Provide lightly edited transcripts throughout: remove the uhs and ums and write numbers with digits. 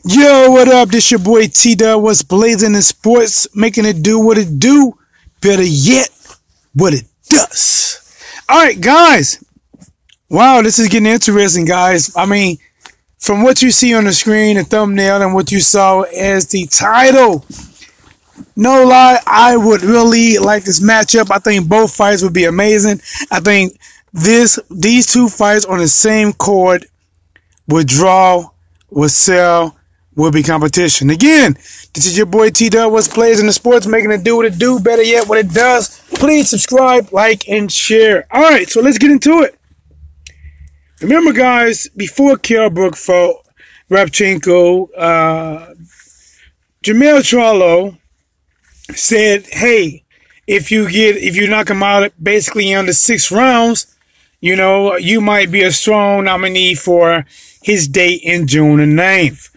Yo, what up? This your boy T-Dub. What's blazing in sports, making it do what it do. Better yet, what it does. All right, guys. Wow, this is getting interesting, guys. I mean, from what you see on the screen, the thumbnail, and what you saw as the title, no lie, I would really like this matchup. I think both fights would be amazing. I think these two fights on the same card would draw, would sell, will be competition. Again, this is your boy T-Dub. What's plays in the sports, making it do what it do. Better yet, what it does. Please subscribe, like, and share. All right, so let's get into it. Remember, guys, before Kell BROOK fought Rabchenko, Jermall Charlo said, "Hey, if you knock him out basically under 6 rounds, you know, you might be a strong nominee for his date in June the 9th.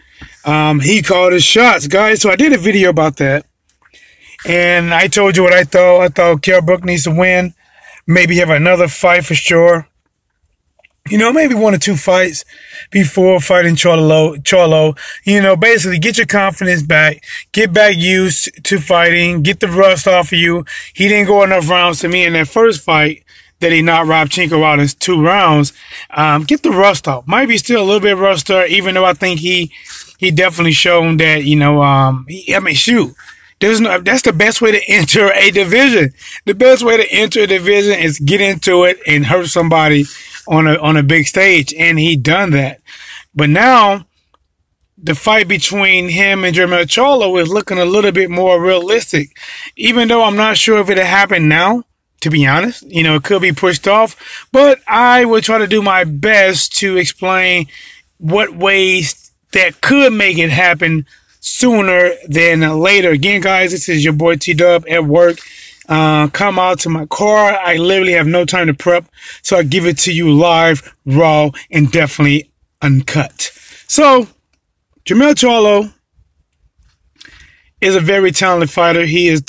He called his shots, guys. So I did a video about that. And I told you what I thought. I thought Kell BROOK needs to win. Maybe have another fight for sure. You know, maybe 1 or 2 fights before fighting Charlo. You know, basically get your confidence back. Get back used to fighting. Get the rust off of you. He didn't go enough rounds to me in that first fight that he knocked Rabchenko out in 2 rounds. Get the rust off. Might be still a little bit rusty, even though I think he definitely shown that, you know, shoot. That's the best way to enter a division. The best way to enter a division is get into it and hurt somebody on a big stage. And he done that. But now the fight between him and Jermall Charlo is looking a little bit more realistic. Even though I'm not sure if it'll happen now, to be honest. You know, it could be pushed off. But I will try to do my best to explain what ways that could make it happen sooner than later. Again, guys, this is your boy T-Dub at work. Come out to my car. I literally have no time to prep, so I give it to you live, raw, and definitely uncut. So, Jermall Charlo is a very talented fighter. He is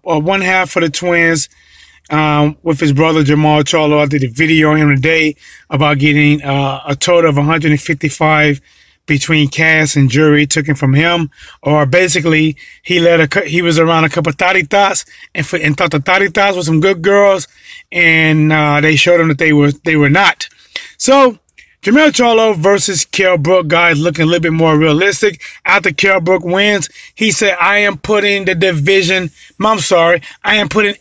one half of the twins with his brother Jermall Charlo. I did a video on him today about getting a total of 155 between cash and jury taken from him, or basically he was around a couple of taritas and thought the taritas were some good girls, and they showed him that they were not. So Jermall Charlo versus Kell BROOK, guys, looking a little bit more realistic. After Kell BROOK wins, he said, I am putting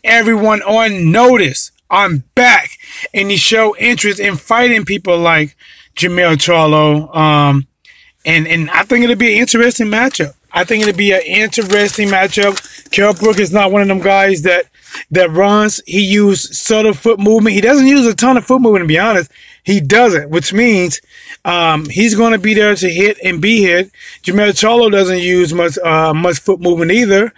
everyone on notice. I'm back. And he showed interest in fighting people like Jermall Charlo. And I think it'll be an interesting matchup. Kell BROOK is not one of them guys that runs. He uses subtle foot movement. He doesn't use a ton of foot movement, to be honest. He doesn't, which means he's going to be there to hit and be hit. Jermall Charlo doesn't use much foot movement either.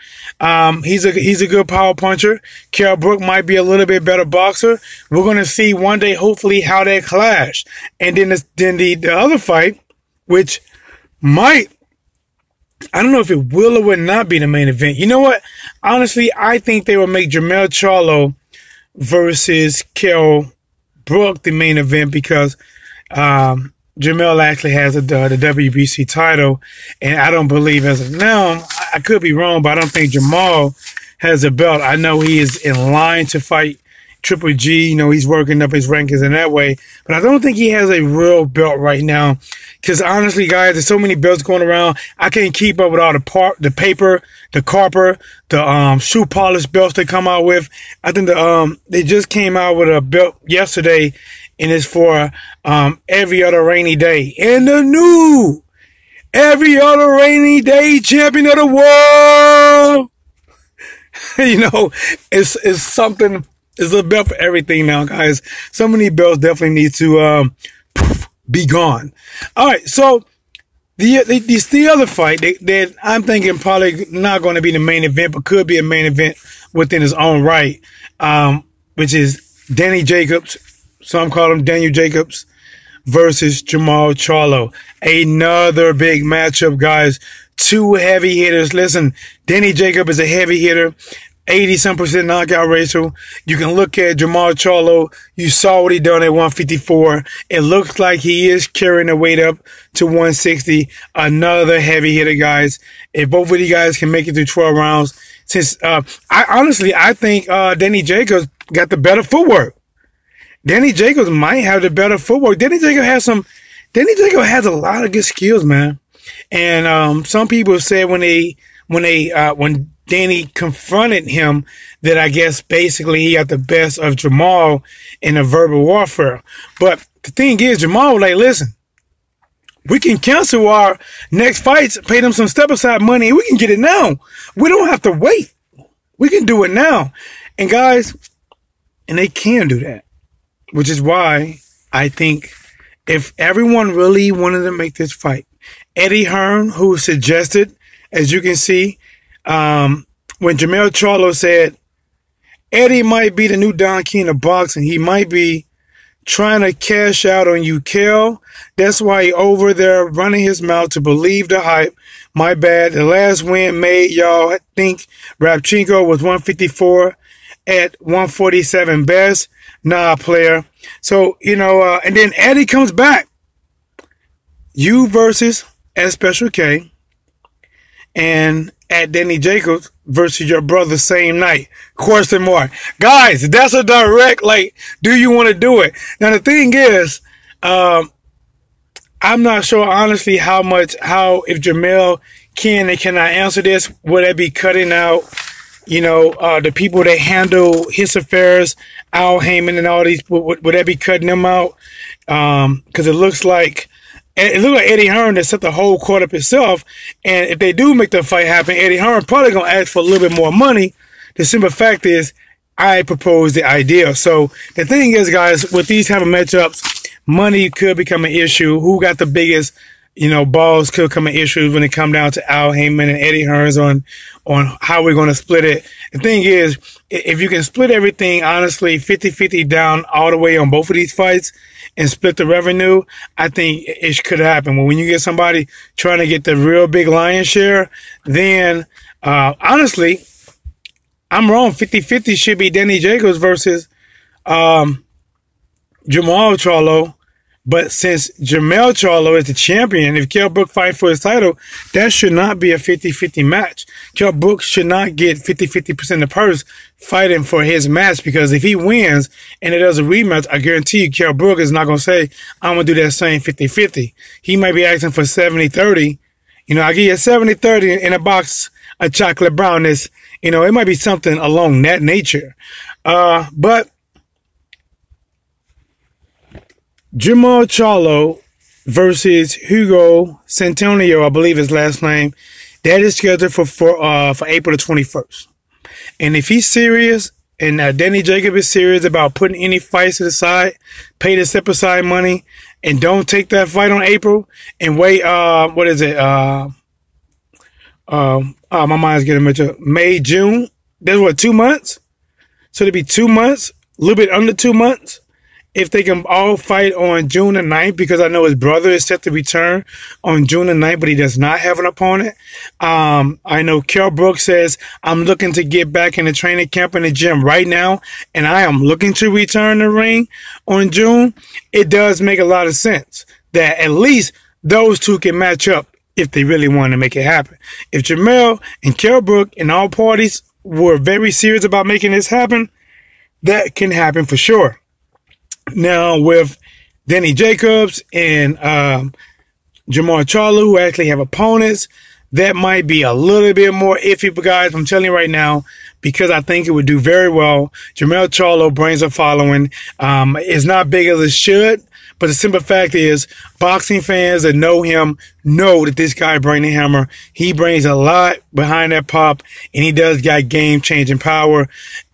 He's a good power puncher. Kell BROOK might be a little bit better boxer. We're going to see one day, hopefully, how they clash. And then the other fight, which might, I don't know if it will or will not be the main event. You know what? Honestly, I think they will make Jermall Charlo versus Kell BROOK the main event, because Jermall actually has the WBC title, and I don't believe as of now, I could be wrong, but I don't think Jermall has a belt. I know he is in line to fight Triple G. You know, he's working up his rankings in that way, but I don't think he has a real belt right now. Because honestly, guys, there's so many belts going around. I can't keep up with all the paper, the carper, the shoe polish belts they come out with. I think they just came out with a belt yesterday, and it's for every other rainy day. And the new every other rainy day champion of the world. You know, it's something. It's a belt for everything now, guys. So many belts definitely need to be gone. All right, so the other fight that I'm thinking probably not going to be the main event, but could be a main event within its own right, which is Danny Jacobs. Some call him Daniel Jacobs versus Jermall Charlo. Another big matchup, guys. 2 heavy hitters. Listen, Danny Jacobs is a heavy hitter. 80-some% knockout ratio. You can look at Jermall Charlo. You saw what he done at 154. It looks like he is carrying the weight up to 160. Another heavy hitter, guys. If both of you guys can make it through 12 rounds, since I think Danny Jacobs got the better footwork. Danny Jacobs might have the better footwork. Danny Jacobs has a lot of good skills, man. And some people said when Danny confronted him that I guess basically he got the best of Jermall in a verbal warfare. But the thing is, Jermall was like, listen, we can cancel our next fights, pay them some step-aside money, and we can get it now. We don't have to wait. We can do it now. And guys, and they can do that, which is why I think if everyone really wanted to make this fight, Eddie Hearn, who suggested, as you can see, when Jermall Charlo said, Eddie might be the new Don King of boxing. He might be trying to cash out on you, Kell. That's why he over there running his mouth to believe the hype. My bad. The last win made y'all think Rabchenko was 154 at 147 best. Nah, player. So, and then Eddie comes back. You versus at Special K. And at Danny Jacobs versus your brother same night. Question mark. Guys, that's a direct, do you want to do it? Now, the thing is, I'm not sure, honestly, if Jermall can and cannot answer this. Would that be cutting out, the people that handle his affairs, Al Heyman and all these, would that be cutting them out? Because it looks like Eddie Hearn that set the whole court up himself. And if they do make the fight happen, Eddie Hearn probably going to ask for a little bit more money. The simple fact is, I proposed the idea. So the thing is, guys, with these type of matchups, money could become an issue. Who got the biggest, balls could come an issue when it come down to Al Heyman and Eddie Hearns on how we're going to split it. The thing is, if you can split everything, honestly, 50-50 down all the way on both of these fights and split the revenue, I think it could happen. But when you get somebody trying to get the real big lion's share, then honestly, I'm wrong. 50-50 should be Danny Jacobs versus Jermall Charlo. But since Jermall Charlo is the champion, if Kell Brook fight for his title, that should not be a 50-50 match. Kell Brook should not get 50% of the purse fighting for his match, because if he wins and it does a rematch, I guarantee you Kell Brook is not going to say, I'm going to do that same 50-50. He might be asking for 70-30. I give you a 70-30 in a box of chocolate brownness. It might be something along that nature. But Jermall Charlo versus Hugo Santonio, I believe his last name, that is scheduled for April the 21st. And if he's serious, and Danny Jacobs is serious about putting any fights to the side, pay the step aside money, and don't take that fight on April, and wait, what is it? My mind's getting mixed up. May, June. That's 2 months? So it'll be 2 months, a little bit under 2 months. If they can all fight on June the 9th, because I know his brother is set to return on June the 9th, but he does not have an opponent. I know Kell Brook says, I'm looking to get back in the training camp in the gym right now, and I am looking to return the ring on June. It does make a lot of sense that at least those two can match up if they really want to make it happen. If Jermall and Kell Brook and all parties were very serious about making this happen, that can happen for sure. Now, with Danny Jacobs and Jermall Charlo, who actually have opponents, that might be a little bit more iffy. But guys, I'm telling you right now, because I think it would do very well. Jermall Charlo brings a following. It's not big as it should, but the simple fact is, boxing fans that know him know that this guy brings the hammer. He brings a lot behind that pop, and he does got game-changing power,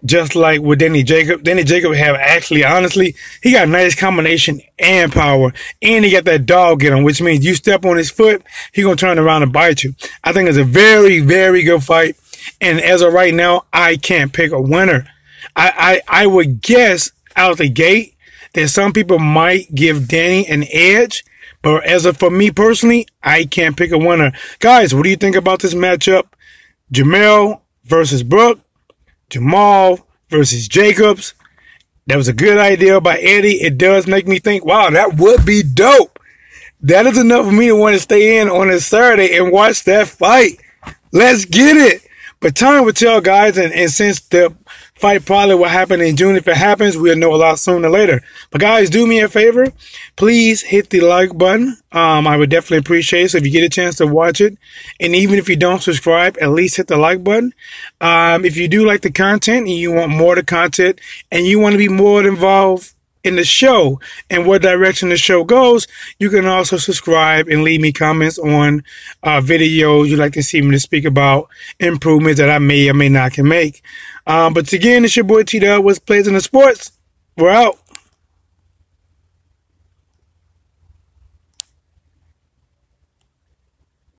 just like with Danny Jacobs. Danny Jacobs have actually, honestly, he got nice combination and power, and he got that dog in him, which means you step on his foot, he gonna turn around and bite you. I think it's a very, very good fight, and as of right now, I can't pick a winner. I would guess out the gate that some people might give Danny an edge, but as of for me personally, I can't pick a winner. Guys, what do you think about this matchup? Jermall versus Brook, Jermall versus Jacobs. That was a good idea by Eddie. It does make me think, wow, that would be dope. That is enough for me to want to stay in on a Saturday and watch that fight. Let's get it. But time will tell, guys, and since the fight probably will happen in June, if it happens, we'll know a lot sooner or later. But guys, do me a favor. Please hit the like button. I would definitely appreciate it. So if you get a chance to watch it, and even if you don't subscribe, at least hit the like button. If you do like the content and you want more of the content and you want to be more involved in the show and what direction the show goes, you can also subscribe and leave me comments on videos you'd like to see me to speak about, improvements that I may or may not can make. But again, it's your boy T-Dub with Plays in the Sports. We're out.